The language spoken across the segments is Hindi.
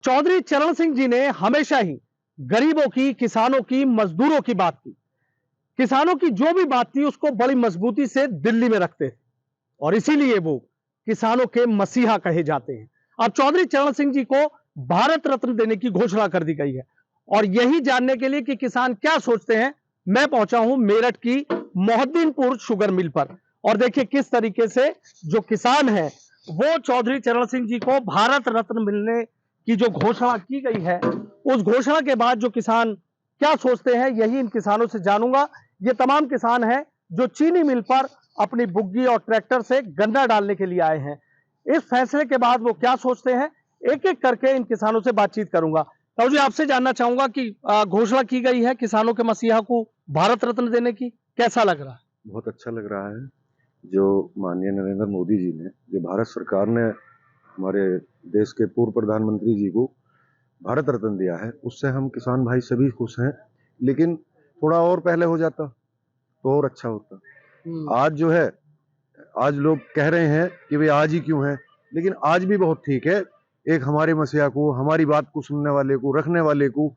चौधरी चरण सिंह जी ने हमेशा ही गरीबों की, किसानों की, मजदूरों की बात की। किसानों की जो भी बात थी उसको बड़ी मजबूती से दिल्ली में रखते थे और इसीलिए वो किसानों के मसीहा कहे जाते हैं। अब चौधरी चरण सिंह जी को भारत रत्न देने की घोषणा कर दी गई है और यही जानने के लिए कि किसान क्या सोचते हैं, मैं पहुंचा हूं मेरठ की मोहद्दीनपुर शुगर मिल पर। और देखिए किस तरीके से जो किसान है वो चौधरी चरण सिंह जी को भारत रत्न मिलने की जो घोषणा की गई है, उस घोषणा के बाद जो किसान क्या सोचते हैं, यही इन किसानों से जानूंगा। ये तमाम किसान हैं जो चीनी मिल पर अपनी बुग्गी और ट्रैक्टर से गन्ना डालने के लिए आए हैं। इस फैसले के बाद वो क्या सोचते हैं, एक एक करके इन किसानों से बातचीत करूंगा। तो जी आपसे जानना चाहूंगा कि घोषणा की गई है किसानों के मसीहा को भारत रत्न देने की, कैसा लग रहा है? बहुत अच्छा लग रहा है। जो माननीय नरेंद्र मोदी जी ने, जो भारत सरकार ने हमारे देश के पूर्व प्रधानमंत्री जी को भारत रत्न दिया है, उससे हम किसान भाई सभी खुश हैं। लेकिन थोड़ा और पहले हो जाता तो और अच्छा होता। आज जो है, आज लोग कह रहे हैं कि भाई आज ही क्यों है, लेकिन आज भी बहुत ठीक है। एक हमारे मसीहा को, हमारी बात को सुनने वाले को, रखने वाले को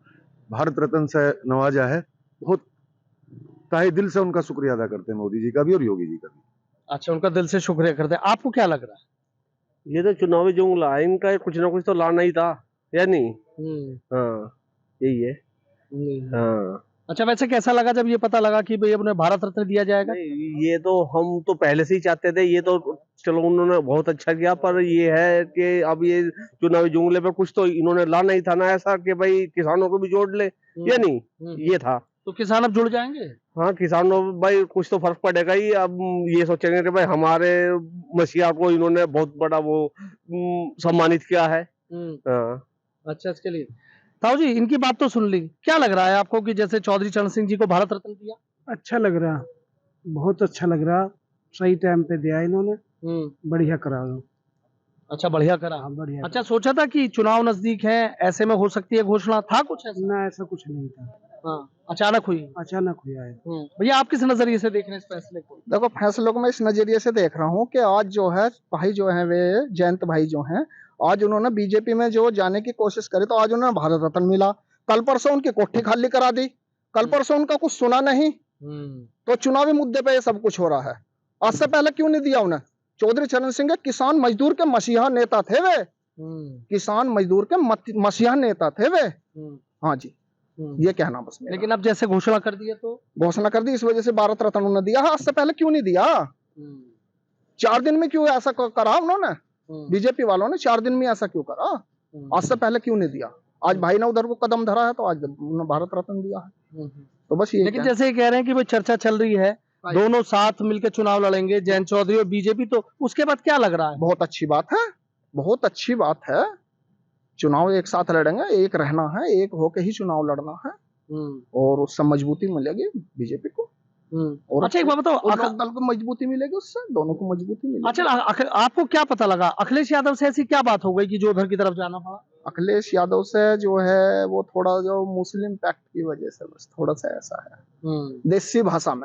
भारत रत्न से नवाजा है। बहुत ताहे दिल से उनका शुक्रिया अदा करते हैं, मोदी जी का भी और योगी जी का भी। अच्छा, उनका दिल से शुक्रिया करते हैं। आपको क्या लग रहा है? ये तो चुनावी जुमला है इनका, कुछ ना कुछ तो लाना ही था या नहीं। हाँ, यही है। हाँ। अच्छा, वैसे कैसा लगा जब ये पता लगा कि भाई उन्हें भारत रत्न दिया जाएगा? ये तो हम तो पहले से ही चाहते थे। ये तो चलो उन्होंने बहुत अच्छा किया, पर ये है कि अब ये चुनावी जुमले पे कुछ तो इन्होंने लाना ही था ना, ऐसा कि भाई किसानों को भी जोड़ ले या नहीं। ये था। तो किसान अब जुड़ जाएंगे? हाँ, किसानों भाई कुछ तो फर्क पड़ेगा ही। अब ये सोचेंगे कि भाई हमारे मसीहा को इन्होंने बहुत बड़ा वो सम्मानित किया है। हाँ। अच्छा, इसके लिए ताऊ जी इनकी बात तो सुन ली, क्या लग रहा है आपको कि जैसे चौधरी चरण सिंह जी को भारत रत्न दिया? अच्छा लग रहा, बहुत अच्छा लग रहा। सही टाइम पे दिया इन्होंने, बढ़िया करा। अच्छा, बढ़िया करा। हाँ, बढ़िया। अच्छा, सोचा था कि चुनाव नजदीक है, ऐसे में हो सकती है घोषणा, था कुछ ऐसा? ना, ऐसा कुछ नहीं था। हाँ, अचानक हुई। अचानक हुआ है। भैया आप किस नजरिए से देख रहे हैं इस फैसले को? देखो, फैसलों को मैं इस नजरिए से देख रहा हूँ कि आज जो है भाई जो है वे जयंत भाई जो हैं, आज उन्होंने बीजेपी में जो जाने की कोशिश करी तो आज उन्हें भारत रत्न मिला। कल परसों उनकी कोठी खाली करा दी, कल परसों उनका कुछ सुना नहीं। तो चुनावी मुद्दे पे ये सब कुछ हो रहा है। आज से पहले क्यों नहीं दिया उन्हें? चौधरी चरण सिंह किसान मजदूर के मसीहा नेता थे वे। किसान मजदूर के मसीहा नेता थे वे। हाँ जी, ये कहना बस मेरा। लेकिन अब जैसे घोषणा कर दी है तो घोषणा कर दी, इस वजह से भारत रत्न उन्होंने दिया है। आज से पहले क्यों नहीं दिया? 4 दिन में क्यों ऐसा करा उन्होंने? बीजेपी वालों ने 4 दिन में ऐसा क्यों करा? आज से पहले क्यों नहीं दिया? आज भाई ने उधर को कदम धरा है तो आज उन्होंने भारत रत्न दिया है। तो बस ये। लेकिन जैसे कह रहे हैं कि भाई चर्चा चल रही है, दोनों साथ मिलकर चुनाव लड़ेंगे, जयंत चौधरी और बीजेपी, तो उसके बाद क्या लग रहा है? बहुत अच्छी बात है, बहुत अच्छी बात है। चुनाव एक साथ लड़ेंगे, एक रहना है, एक होके ही चुनाव लड़ना है और उससे मजबूती मिलेगी बीजेपी को। और अच्छा एक बात बताओ, दल को मजबूती मिलेगी, उससे दोनों को मजबूती मिलेगी। अच्छा, आपको क्या पता लगा अखिलेश यादव से ऐसी क्या बात हो गई कि जो उधर की तरफ जाना पड़ा? अखिलेश यादव से जो है वो थोड़ा जो मुस्लिम पैक्ट की वजह से बस थोड़ा सा ऐसा है। देसी भाषा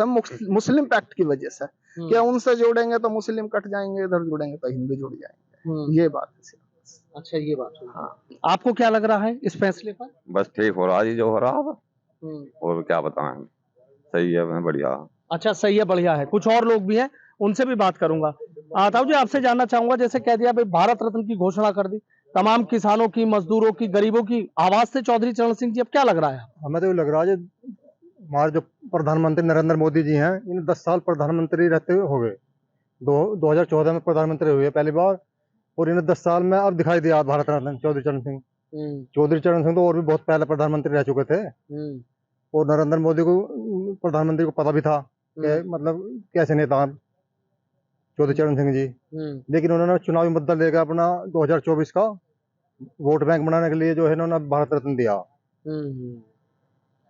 में मुस्लिम पैक्ट की वजह से कि उनसे जोड़ेंगे तो मुस्लिम कट जाएंगे, इधर जुड़ेंगे तो हिंदू जुड़ जाएंगे। ये बात है। अच्छा, ये बात है। हाँ। आपको क्या लग रहा है इस फैसले पर? बस ठीक हो रहा जी, जो हो रहा है। और क्या बताएं, सही है, बढ़िया। अच्छा, सही है, बढ़िया है। कुछ और लोग भी हैं, उनसे भी बात करूंगा। ताऊ जी आपसे जानना चाहूंगा, जैसे कह दिया भाई भारत रत्न की घोषणा कर दी, तमाम किसानों की, मजदूरों की, गरीबों की आवाज से चौधरी चरण सिंह जी, अब क्या लग रहा है? हमें तो लग रहा है हमारे जो प्रधानमंत्री नरेंद्र मोदी जी हैं, इन 10 साल प्रधानमंत्री रहते हुए हो गए। 2014 में प्रधानमंत्री हुए पहली बार और इन्हें 10 साल में अब दिखाई दिया भारत रत्न चौधरी चरण सिंह। चौधरी चरण सिंह तो और भी बहुत पहले प्रधानमंत्री रह चुके थे और नरेंद्र मोदी को प्रधानमंत्री को पता भी था कि मतलब कैसे नेता चौधरी चरण सिंह जी। लेकिन उन्होंने चुनावी मुद्दा लेकर अपना 2024 का वोट बैंक बनाने के लिए जो है उन्होंने भारत रत्न दिया।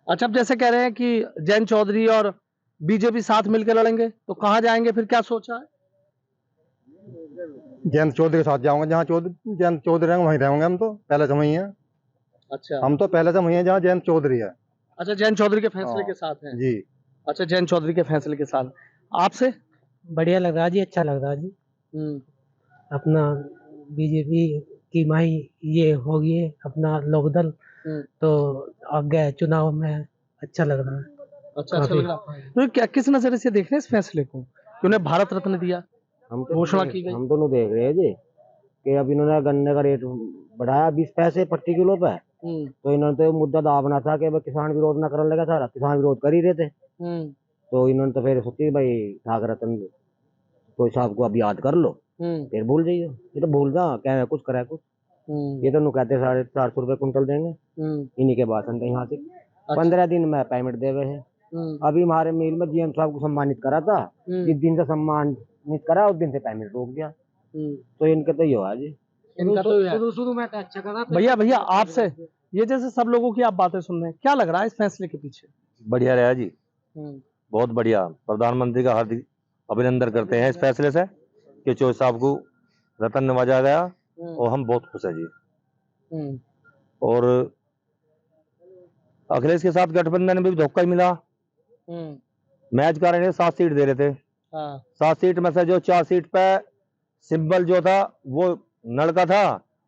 अच्छा, अब जैसे कह रहे हैं कि जयंत चौधरी और बीजेपी साथ मिलकर लड़ेंगे, तो कहाँ जाएंगे फिर, क्या सोचा है? जयंत चौधरी के साथ जाऊंगा, जहाँ जयंत चौधरी रहेंगे वहीं रहेंगे। हम तो पहले से वही हैं। अच्छा, हम तो पहले से वही हैं जहाँ जयंत चौधरी है। अच्छा, जयंत चौधरी के फैसले के साथ हैं जी। अच्छा, जयंत चौधरी के फैसले के साथ। आपसे? बढ़िया लग रहा जी, अच्छा लग रहा जी। अपना बीजेपी कि भाई ये होगी अपना लोकदल, तो आगे चुनाव में अच्छा लग रहा है। अच्छा काफी। लग रहा है। तो क्या किस नजरिए से देख रहे हैं इस फैसले को कि उन्हें भारत रत्न दिया, हम घोषणा की गई? हम दोनों देख रहे हैं जी कि अब इन्होंने गन्ने का रेट बढ़ाया 20 पैसे प्रति किलो पे, तो इन्होंने तो मुद्दा दाबना था कि भाई किसान विरोध ना करने लगा, सारा किसान विरोध कर ही रहे थे, तो इन्होंने तो फिर सोची भाई ठाकरे रतन तो साहब को अब याद कर लो, फिर भूल जाइए। ये तो भूल जा क्या कुछ करा कुछ, ये तो नु कहते 450 रुपए कुंटल देंगे, इन्हीं के भाषण थे यहाँ से। 15 दिन में पेमेंट दे हुए हैं। अभी हमारे मिल में जीएम साहब को सम्मानित करा था, जिस दिन से सम्मानित करा उस दिन से पेमेंट रोक दिया, तो इनके तो ये हुआ जी। इनका तो शुरू में तो अच्छा करा था। भैया आपसे ये जैसे सब लोगों की आप बातें सुन रहे हैं, क्या लग रहा है इस फैसले के पीछे? बढ़िया रहा जी, बहुत बढ़िया। प्रधानमंत्री का हार्दिक अभिनंदन करते हैं इस फैसले से कि चौधरी साहब को रतन नवाजा गया, और हम बहुत खुश हैं जी। और अखिलेश के साथ गठबंधन में भी धोखा ही मिला। मैच का रहे 7 सीट दे रहे थे, 7 सीट में से जो 4 सीट पे सिंबल जो था वो नल का था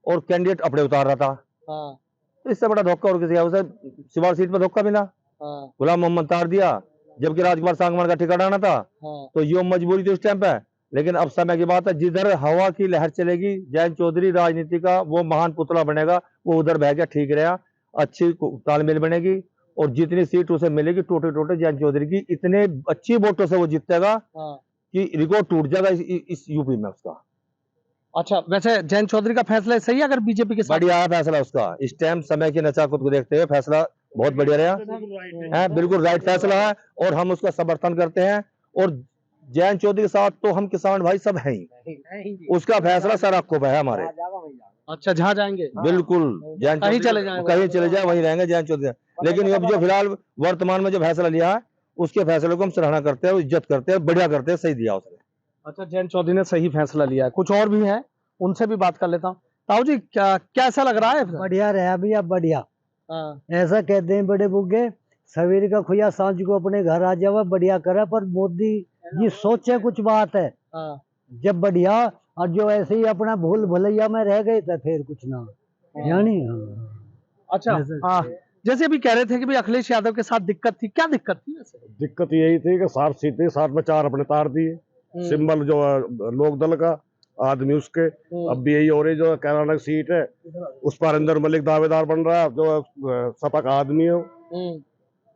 और कैंडिडेट अपने उतार रहा था, तो इससे बड़ा धोखा और किसी उसे शिवार सीट पे धोखा मिला। गुलाम मोहम्मद तार दिया, जबकि राजकुमार सांगवान का ठिकाना ना था, तो ये मजबूरी थी उस टाइम पे। लेकिन अब समय की बात है, जिधर हवा की लहर चलेगी जयंत चौधरी राजनीति का वो महान पुतला बनेगा, वो उधर बह गया, ठीक रहा, अच्छी तालमेल बनेगी, और जितनी सीट उसे मिलेगी टोटे जयंत चौधरी की, इतने अच्छी वोटों से वो जीतेगा कि रिकॉर्ड टूट जाएगा इस यूपी में उसका। अच्छा, वैसे जयंत चौधरी का फैसला सही है अगर बीजेपी के साथ? बढ़िया है फैसला उसका, इस टाइम समय की नचाकुत को देखते हुए फैसला बहुत बढ़िया रहा है, बिल्कुल राइट फैसला है, और हम उसका समर्थन करते हैं। और जयंत चौधरी के साथ तो हम किसान भाई सब हैं ही, उसका फैसला सर आपको है हमारे। अच्छा, जहाँ जाएंगे बिल्कुल जयंत कहीं चौधरी कहीं चले जाए वहीं रहेंगे जयंत चौधरी। लेकिन अब जो फिलहाल वर्तमान में जो फैसला लिया है उसके फैसले को हम सराहना करते हैं, इज्जत करते हैं, बढ़िया करते हैं, सही दिया उसने। अच्छा, जयंत चौधरी ने सही फैसला लिया है। कुछ और भी है, उनसे भी बात कर लेता हूँ। ताऊ जी, कैसा लग रहा है? बढ़िया रहा भैया, बढ़िया। ऐसा कहते हैं बड़े बुग्गे, सवेरे का खुया सांझ को अपने घर आ जावा, बढ़िया करा। पर मोदी जी सोचे कुछ बात है, जब बढ़िया, और जो ऐसे ही अपना भूल भुलैया में रह गए तो फिर कुछ ना यानी। अच्छा, हाँ, जैसे अभी कह रहे थे कि भाई अखिलेश यादव के साथ दिक्कत थी, क्या दिक्कत थी वैसे? दिक्कत यही थी कि 7 सीटें, 7 में 4 अपने तार दिए, सिंबल जो लोकदल का आदमी उसके। अब भी यही हो रही जो कैराना की सीट है उस पर अंदर मलिक दावेदार बन रहा है, जो सपा का आदमी है,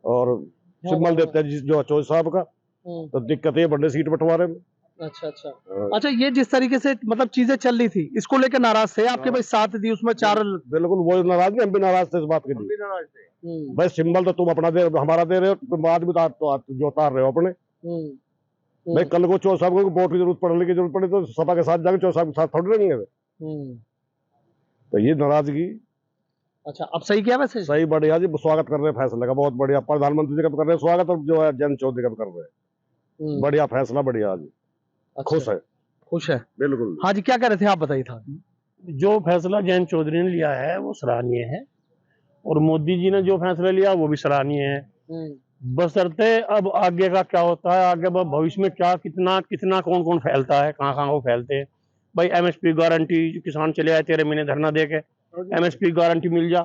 और सिंबल देते हैं जो चौधरी साहब का, तो दिक्कत है बड़े सीट बंटवारे में। अच्छा, अच्छा, ये जिस तरीके से मतलब चीजें चल रही थी, इसको लेकर नाराज थे आपके? भाई 7 दी उसमें 4। बिल्कुल वो नाराज नहीं, हम भी नाराज थे इस बात के लिए। भाई सिंबल तो तुम अपना दे, हमारा दे रहे हो, तुम आदमी जो उतार रहे हो अपने। भाई कल को चौधरी साहब को वोट की जरूरत पड़ने की जरूरत पड़े तो सपा के साथ जाके चौधरी साहब के साथ थोड़ी रहेंगे, तो ये नाराजगी। अच्छा, अब सही किया वैसे? सही, बढ़िया जी, स्वागत कर रहे हैं फैसले का, बहुत बढ़िया। प्रधानमंत्री जी का कर रहे हैं स्वागत, और जो है जयंत चौधरी का कर रहे हैं, बढ़िया फैसला, बढ़िया जी। खुश है बिल्कुल। हाँ जी, क्या कह रहे थे आप, बताइए था। जो फैसला जयंत चौधरी ने लिया है वो सराहनीय है, और मोदी जी ने जो फैसला लिया वो भी सराहनीय है। बशर्ते अब आगे का क्या होता है, आगे भविष्य में क्या कितना कौन कौन फैलता है, कहाँ वो फैलते हैं। भाई एमएसपी गारंटी, जो किसान चले आए 13 महीने धरना दे के, एमएसपी गारंटी मिल जा,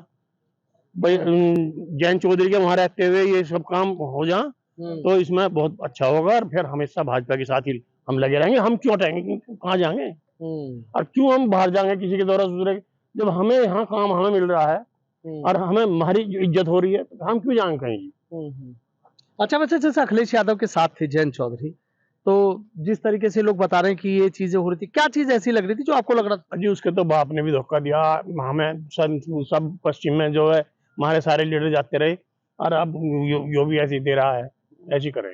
भाई जयंत चौधरी के वहां रहते हुए ये सब काम हो जा, तो इसमें बहुत अच्छा होगा। और फिर हमेशा भाजपा के साथ ही हम लगे रहेंगे। हम क्यों हटेंगे, कहाँ जाएंगे, और क्यों हम बाहर जाएंगे किसी के द्वारा दूसरे, जब हमें यहाँ काम हमें मिल रहा है और हमें हमारी इज्जत हो रही है, तो हम क्यों जाएंगे कहीं। अच्छा, वैसे जैसे अखिलेश यादव के साथ थे जयंत चौधरी, तो जिस तरीके से लोग बता रहे हैं कि ये चीजें हो रही थी, क्या चीज ऐसी लग रही थी जो आपको लग रहा था? जी, उसके तो बाप ने भी धोखा दिया हमें, सब पश्चिम में जो है हमारे सारे लीडर जाते रहे, और अब यो भी ऐसी दे रहा है, ऐसी करें,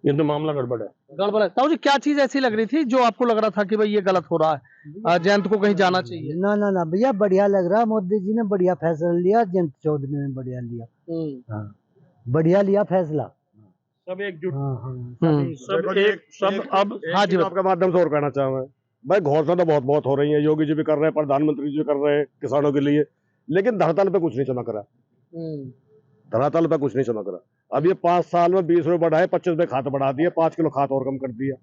ये तो मामला गड़बड़ है। ताऊ जी, क्या चीज ऐसी लग रही थी जो आपको लग रहा था कि भाई ये गलत हो रहा है, जयंत को कहीं जाना चाहिए? ना भैया, बढ़िया लग रहा, मोदी जी ने बढ़िया फैसला लिया, जयंत चौधरी ने बढ़िया लिया। बढ़िया लिया फैसला, सब एकजुट। सब अब हाँ जी, आपके माध्यम से और कहना चाहूंगा, भाई घोषणा तो बहुत हो रही है, योगी जी भी कर रहे हैं, प्रधानमंत्री जी भी कर रहे हैं किसानों के लिए, लेकिन धरातल पे कुछ नहीं चमक रहा। धरातल पे कुछ नहीं चमक रहा। अब ये 5 साल में 20 रुपए बढ़ाए, 25 रुपए खाद बढ़ा दिए, 5 किलो खाद और कम कर दिया,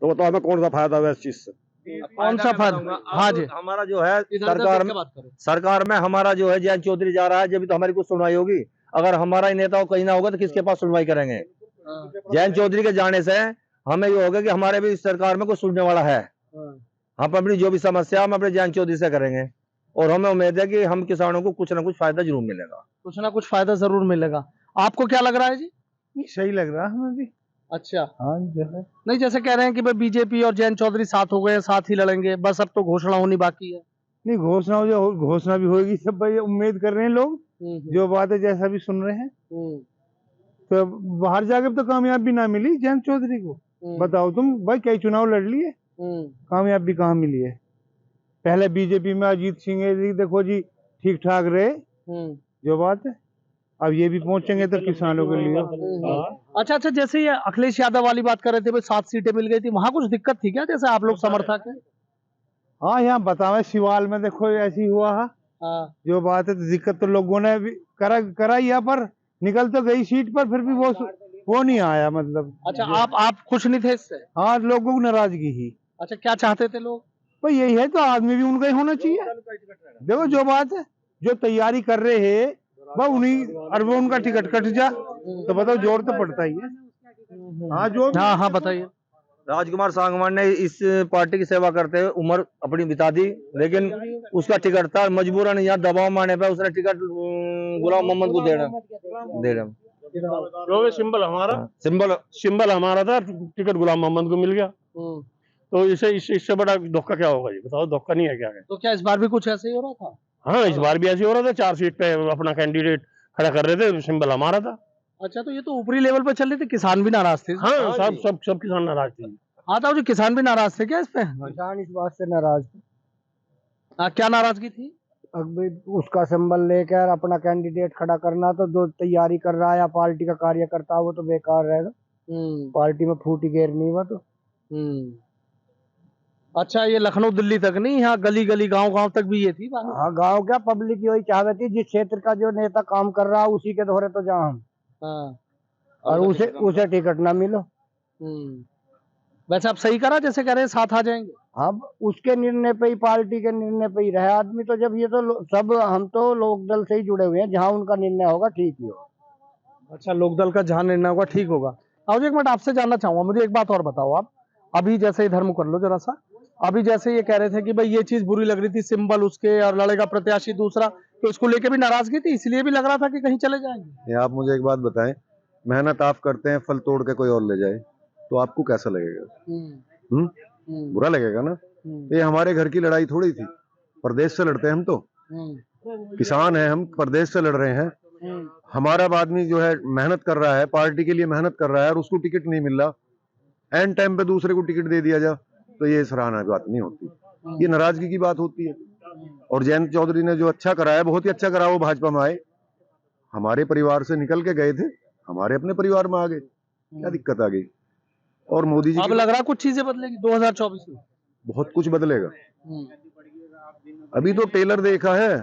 तो बताओ हमें कौन सा फायदा हुआ इस चीज से? कौन सा फायदा? हाँ जी, हमारा जो है इधर सरकार देख के में, बात करो। सरकार में हमारा जो है जयंत चौधरी जा रहा है, जब तो हमारी कुछ सुनवाई होगी। अगर हमारा ही नेता कहीं ना होगा तो किसके पास सुनवाई करेंगे? हाँ, जयंत चौधरी के जाने से हमें ये होगा कि हमारे भी इस सरकार में कुछ सुनने वाला है। हाँ। हम अपनी जो भी समस्या हम अपने जयंत चौधरी से करेंगे, और हमें उम्मीद है कि हम किसानों को कुछ ना कुछ फायदा जरूर मिलेगा। कुछ ना कुछ फायदा जरूर मिलेगा। आपको क्या लग रहा है जी? सही लग रहा है हमें भी। अच्छा, हाँ जो है नहीं जैसे कह रहे हैं कि भाई बीजेपी और जयंत चौधरी साथ हो गए, साथ ही लड़ेंगे, बस अब तो घोषणा होनी बाकी है। नहीं, घोषणा भी होगी, सब भाई उम्मीद कर रहे हैं लोग, जो बात है जैसा भी सुन रहे हैं। तो बाहर जाके तो कामयाबी ना मिली जयंत चौधरी को। बताओ तुम भाई, कई चुनाव लड़ लिए, कामयाबी कहाँ मिली है? पहले बीजेपी में अजीत सिंह जी देखो जी ठीक ठाक रहे, जो बात है। अब ये भी पहुंचेंगे तो किसानों के लिए। अच्छा अच्छा, जैसे ये अखिलेश यादव वाली बात कर रहे थे, भाई 7 सीटें मिल गई थी, वहां कुछ दिक्कत थी क्या? जैसे आप लोग समर्थक हैं। हाँ, यहाँ बतावे सिवाल में देखो ऐसी हुआ है, जो बात है। तो दिक्कत तो लोगों ने भी कराई है, पर निकल तो गई सीट पर, फिर भी वो नहीं आया मतलब। अच्छा, आप खुश नहीं थे इससे? हाँ, लोगों को नाराजगी ही। अच्छा, क्या चाहते थे लोग? भाई यही है, तो आदमी भी उनका ही होना चाहिए। देखो जो बात है, जो तैयारी कर रहे हैं वह उन्हीं, और वो उनका टिकट कट जा तो बताओ, जोर तो पड़ता ही है। हाँ जो हाँ हाँ, बताइए। राजकुमार सांगवान ने इस पार्टी की सेवा करते हुए उम्र अपनी बिता दी, लेकिन उसका टिकट था, मजबूरन यहाँ दबाव मारने पर उसने टिकट गुलाम मोहम्मद को दे रहा। जो सिंबल हमारा, सिंबल हमारा था, टिकट गुलाम मोहम्मद को मिल गया। तो इससे बड़ा धोखा क्या होगा जी? बताओ, धोखा नहीं है क्या है? तो क्या इस बार भी कुछ ऐसे ही हो रहा था? हाँ, इस बार भी ऐसे हो रहा था। 4 सीट पे अपना कैंडिडेट खड़ा कर रहे थे, सिंबल हमारा था। अच्छा, तो ये तो ऊपरी लेवल पे चल रही थी, किसान भी नाराज थे। हाँ, सब किसान नाराज थे। हाँ तो जी, किसान भी नाराज थे क्या इस पे? किसान इस बात से नाराज थे। क्या नाराजगी थी? अब उसका सिंबल लेकर अपना कैंडिडेट खड़ा करना, तो जो तैयारी कर रहा है या पार्टी का कार्यकर्ता है, वो तो बेकार रहेगा। पार्टी में फूटी घेरनी हुआ तो। अच्छा, ये लखनऊ दिल्ली तक नहीं, यहाँ गली गली गांव गांव तक भी ये थी बात? हाँ, गांव क्या, पब्लिक यही चाह रही थी, जिस क्षेत्र का जो नेता काम कर रहा है उसी के दौरे तो जाओ हम। और उसे टिकट ना मिलो। वैसे आप सही करा, जैसे कह रहे हैं साथ आ जाएंगे। अब उसके निर्णय पे ही, पार्टी के निर्णय पे ही रहे आदमी। तो जब ये तो सब, हम तो लोकदल से ही जुड़े हुए हैं, जहाँ उनका निर्णय होगा ठीक ही होगा। अच्छा, लोकदल का जहाँ निर्णय होगा ठीक होगा। अब एक मिनट आपसे जानना चाहूंगा, मुझे एक बात और बताओ आप। अभी जैसे इधर मुँह कर लो जरा सा। अभी जैसे ये कह रहे थे कि भाई ये चीज बुरी लग रही थी, सिंबल उसके और लड़ेगा प्रत्याशी दूसरा, तो इसको लेके भी नाराजगी थी, इसलिए भी लग रहा था कि कहीं चले जाएंगे। आप मुझे एक बात बताएं, मेहनत आप करते हैं, फल तोड़ के कोई और ले जाए तो आपको कैसा लगेगा? बुरा लगेगा ना। ये हमारे घर की लड़ाई थोड़ी थी, प्रदेश से लड़ते हैं हम तो, किसान हैं हम, प्रदेश से लड़ रहे हैं। हमारा आदमी जो है मेहनत कर रहा है, पार्टी के लिए मेहनत कर रहा है, और उसको टिकट नहीं मिल रहा, एंड टाइम पे दूसरे को टिकट दे दिया जा, तो ये सराहना की बात नहीं होती, ये नाराजगी की बात होती है। और जयंत चौधरी ने जो अच्छा कराया, बहुत ही अच्छा करा। वो भाजपा में आए, हमारे परिवार से निकल के गए थे, हमारे अपने परिवार में आ गए, क्या दिक्कत आ गई? और मोदी जी अब लग रहा कुछ चीजें बदलेगी 2024 में। बहुत कुछ बदलेगा। अभी तो टेलर देखा है,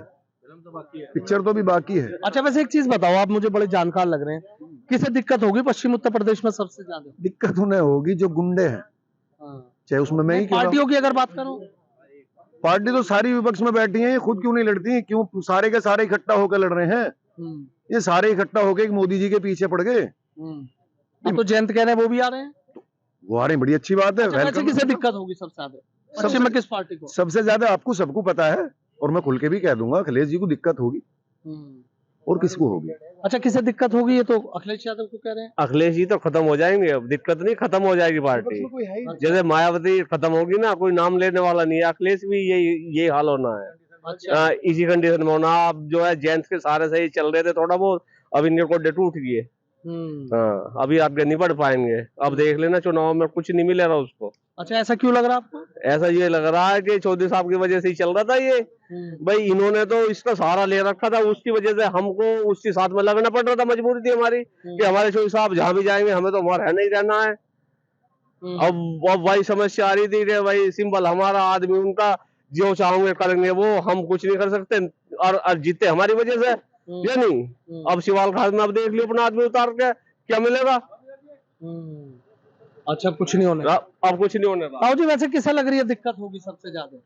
पिक्चर तो भी बाकी है। अच्छा, वैसे एक चीज बताओ, आप मुझे बड़े जानकार लग रहे हैं, किसे दिक्कत होगी पश्चिम उत्तर प्रदेश में सबसे ज्यादा? दिक्कत उन्हें होगी जो गुंडे हैं, चाहे उसमें मैं ही क्यों ना हूं। पार्टियों की अगर बात करो, पार्टी तो सारी विपक्ष में बैठी है, ये खुद क्यों नहीं लड़ती? क्यों सारे के सारे इकट्ठा होकर लड़ रहे हैं? ये सारे इकट्ठा होकर मोदी जी के पीछे पड़ गए। तो जयंत कह रहे हैं वो भी आ रहे हैं, वो आ रहे हैं, बड़ी अच्छी बात है। वैसे किसे दिक्कत होगी सबसे ज्यादा पश्चिम में, किस पार्टी को? सबसे ज्यादा आपको सबको पता है, और मैं खुल के भी कह दूंगा, अखिलेश जी को दिक्कत होगी। और किसको होगी? अच्छा, किसे दिक्कत होगी? ये तो अखिलेश यादव को कह रहे हैं। अखिलेश जी तो खत्म हो जाएंगे, अब दिक्कत नहीं, खत्म हो जाएगी पार्टी। जैसे मायावती खत्म होगी ना, कोई नाम लेने वाला नहीं है, अखिलेश भी यही हाल होना है। अच्छा, इसी कंडीशन में होना। अब जो है जेंट्स के सारे से ही चल रहे थे थोड़ा बहुत, अब इनके कोडे टूट गए। हाँ, अभी आगे नहीं बढ़ पाएंगे। अब देख लेना, चुनाव में कुछ नहीं मिलेगा उसको। अच्छा, ऐसा क्यों लग रहा है आपको? ऐसा ये लग रहा है कि चौधरी साहब की वजह से ही चल रहा था ये। भाई इन्होंने तो इसका सहारा ले रखा था, उसकी वजह से हमको उसके साथ में लगना पड़ रहा था, मजबूरी थी हमारी कि हमारे चौधरी साहब जहां भी जाएंगे हमें तो वहां रहना ही रहना है। अब वही समस्या आ रही थी कि भाई सिंबल हमारा, आदमी उनका, जो चाहोगे करेंगे वो, हम कुछ नहीं कर सकते, और जीते हमारी वजह से, ये नहीं। अब शिवाल खास में अब देख लियो, अपना आदमी उतार के क्या मिलेगा? अच्छा, कुछ नहीं होने। अब कुछ नहीं होने रहा। ताऊ जी, वैसे किसे लग रही है दिक्कत होगी सबसे ज्यादा?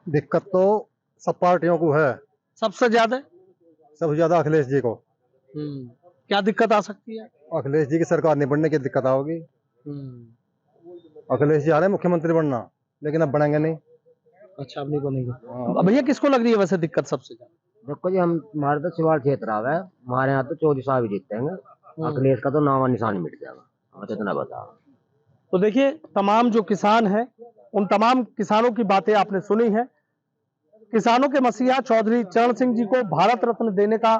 दिक्कत तो सब पार्टियों को है, सबसे ज्यादा अखिलेश जी को। क्या दिक्कत आ सकती है? अखिलेश जी की सरकार नहीं बनने की दिक्कत आओगी। अखिलेश जी आ रहे हैं मुख्यमंत्री बनना, लेकिन अब बनेंगे नहीं। अच्छा, अब नहीं बनेगी। भैया, किसको लग रही है वैसे दिक्कत सबसे ज्यादा? देखो जी, हमारे तो सिवाल क्षेत्र आ है, हमारे यहाँ तो 24 साल भी जीतेंगे, अखिलेश का तो नाम और निशान मिट जाएगा, हमें तो इतना बता। तो देखिए, तमाम जो किसान हैं, उन तमाम किसानों की बातें आपने सुनी है। किसानों के मसीहा चौधरी चरण सिंह जी को भारत रत्न देने का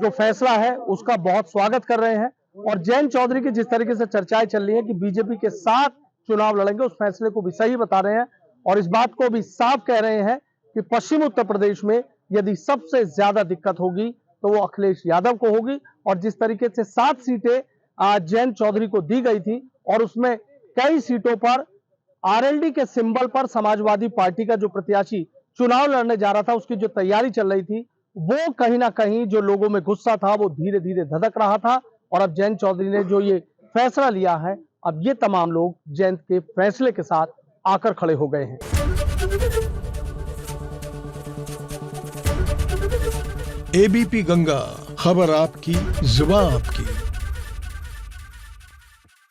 जो फैसला है उसका बहुत स्वागत कर रहे हैं, और जयंत चौधरी की जिस तरीके से चर्चाएं चल रही है कि बीजेपी के साथ चुनाव लड़ेंगे, उस फैसले को भी सही बता रहे हैं, और इस बात को भी साफ कह रहे हैं कि पश्चिम उत्तर प्रदेश में यदि सबसे ज्यादा दिक्कत होगी तो वो अखिलेश यादव को होगी। और जिस तरीके से 7 सीटें जयंत चौधरी को दी गई थी, और उसमें कई सीटों पर आरएलडी के सिंबल पर समाजवादी पार्टी का जो प्रत्याशी चुनाव लड़ने जा रहा था, उसकी जो तैयारी चल रही थी, वो कहीं ना कहीं जो लोगों में गुस्सा था वो धीरे धीरे धधक रहा था। और अब जयंत चौधरी ने जो ये फैसला लिया है, अब ये तमाम लोग जयंत के फैसले के साथ आकर खड़े हो गए हैं। एबीपी गंगा, खबर आपकी, जुबान आपकी।